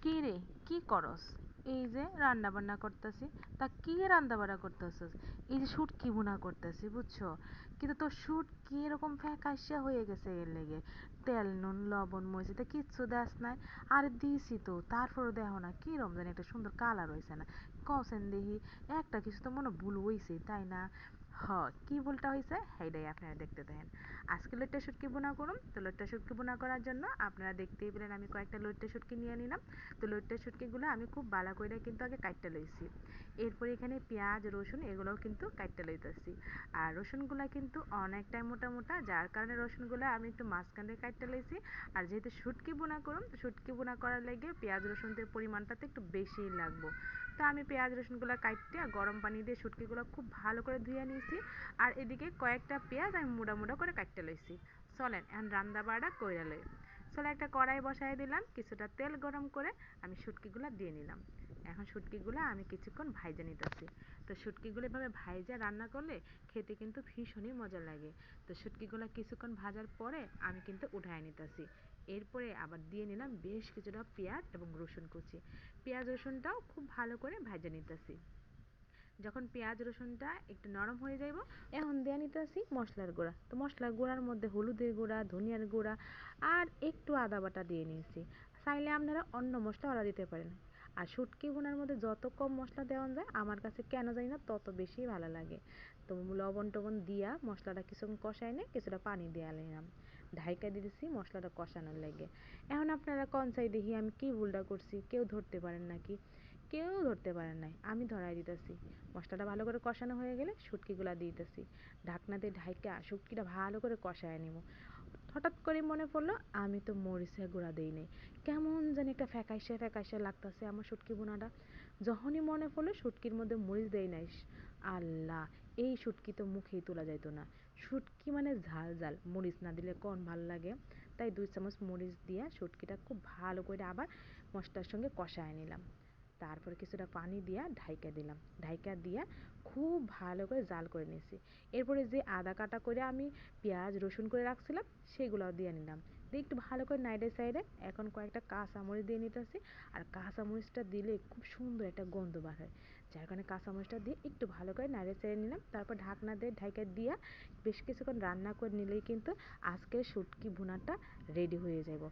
কি রে, কি করস? এই যে রান্না বান্না করতেছি। তা কি রান্না বান্না করতেছস? এই যে শুটকি ভুনা করতেছি, বুঝছো? কিন্তু তোর শুটকি এরকম ফ্যাকাশিয়া হয়ে গেছে এর লেগে। তেল নুন লবণ মরিচ এটা কিচ্ছু দেস নাই। আরে দিছি তো, তারপরও দেখো না কি রমজান একটা সুন্দর কালার হয়েছে না? কসেন দেখি, একটা কিছু তো মনে ভুল হইছে, তাই না? হ, কি ভুলটা হয়েছে সেইটাই আপনারা দেখতে দেখেন। আজকে লইট্টা শুটকি ভুনা করুন। তো লইট্টা শুটকি ভুনা করার জন্য আপনারা দেখতেই পেলেন আমি কয়েকটা লইট্টা শুটকি নিয়ে নিলাম। তো লইট্টা শুটকিগুলো আমি খুব ভালো করে কিন্তু আগে কাটতে লইছি। এরপরে এখানে পেঁয়াজ রসুন এগুলোও কিন্তু কাটতে লইতেছি। আর রসুনগুলো কিন্তু অনেকটাই মোটা মোটা, যার কারণে রসুনগুলো আমি একটু মাঝখানে কাটতে লইছি। আর যেহেতু শুটকি ভুনা করুন, তো শুটকি ভুনা করার লেগে পেঁয়াজ রসুনের পরিমাণটাতে একটু বেশিই লাগবো। তো আমি পেঁয়াজ রসুনগুলো কাটতে আর গরম পানি দিয়ে শুটকিগুলো খুব ভালো করে ধুয়ে নিয়েছি। আর এদিকে কয়েকটা পেঁয়াজ আমি মোটা মোটা করে কাটতে লইছি। চলেন এখন রান্না বাড়া কইরা লই। চলে একটা কড়াই বসাই দিলাম, কিছুটা তেল গরম করে আমি শুটকিগুলো দিয়ে নিলাম। এখন শুটকিগুলো আমি কিছুক্ষণ ভাইজে নিতেছি। তো শুটকিগুলো এভাবে ভাইজে রান্না করলে খেতে কিন্তু ভীষণই মজা লাগে। তো শুটকিগুলো কিছুক্ষণ ভাজার পরে আমি কিন্তু উঠায় নিতেছি। এরপরে আবার দিয়ে নিলাম বেশ কিছুটা পেঁয়াজ এবং রসুন কুচি। পেঁয়াজ রসুনটাও খুব ভালো করে ভাজে নিতেছি। যখন পেঁয়াজ রসুনটা একটু নরম হয়ে যাইব, এখন দিয়ে নিতেছি মশলার গুঁড়া। তো মশলার গুঁড়ার মধ্যে হলুদের গুঁড়া, ধনিয়ার গুঁড়া আর একটু আদা বাটা দিয়ে নিয়েছি। চাইলে আপনারা অন্য মশলা ওরা দিতে পারেন। আর শুটকি ভুনার মধ্যে যত কম মশলা দেওয়া যায় আমার কাছে কেন জানি না তত বেশি ভালো লাগে। তো লবণ টবণ দিয়া মশলাটা কিছুক্ষণ কষাই নিয়ে কিছুটা পানি দিয়ে নিলাম। ঢাইকা দিয়ে দিছি মশলাটা কষানোর লেগে। এখন আপনারা কোন চাই দেখি আমি কি ভুলটা করছি, কেউ ধরতে পারেন নাকি? কেউ ধরতে পারেন নাই, আমি ধরাই দিতেছি। মশলাটা ভালো করে কষানো হয়ে গেলে শুটকিগুলা দিতেছি। ঢাকনা দিয়ে ঢাইকা শুটকিটা ভালো করে কষায় নেব। হঠাৎ করে মনে পড়লো আমি তো মরিচের গুঁড়া দেই নাই। কেমন জানি একটা ফ্যাকাশে ফ্যাকাশে লাগতেছে আমার শুটকি বোনাটা। যখনই মনে পড়লো শুটকির মধ্যে মরিচ দেই নাই, আল্লাহ, এই শুটকি তো মুখেই তোলা যাইতো না। শুটকি মানে ঝাল ঝাল, মরিচ না দিলে কোন ভাল লাগে। তাই 2 চামচ মরিচ দিয়া শুটকিটা খুব ভালো করে আবার মশলার সঙ্গে কষায় নিলাম। তারপরে কিছুটা পানি দিয়া ঢাইকা দিলাম। ঢাইকা দিয়া খুব ভালো করে জাল করে নিয়েছি। এরপরে যে আদা কাটা করে আমি পেঁয়াজ রসুন করে রাখছিলাম সেগুলোও দিয়ে নিলাম। দিয়ে একটু ভালো করে নাইডে সাইডে এখন কয়েকটা কাঁচামরিচ দিয়ে নিতেছি। আর কাঁচামরিচটা দিলে খুব সুন্দর একটা গন্ধ বার হয়, যার কারণে কাঁচামরিচটা দিয়ে একটু ভালো করে নাইডে সাইডে নিলাম। তারপর ঢাকনা দিয়ে ঢাকা দিয়া বেশ কিছুক্ষণ রান্না করে নিলেই কিন্তু আজকের শুটকি ভুনাটা রেডি হয়ে যাব।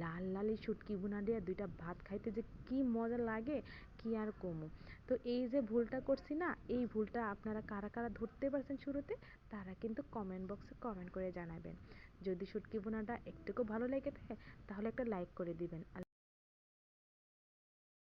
লাল লাল এই শুটকি ভুনা দিয়ে দুইটা ভাত খাইতে যে কি মজা লাগে কি আর কমু। তো এই যে ভুলটা করছি না, এই ভুলটা আপনারা কারা কারা ধরতে পারছেন শুরুতে, তারা কিন্তু কমেন্ট বক্সে কমেন্ট করে জানাবেন। যদি শুটকি ভুনাটা একটুকু ভালো লেগে থাকে তাহলে একটা লাইক করে দিবেন।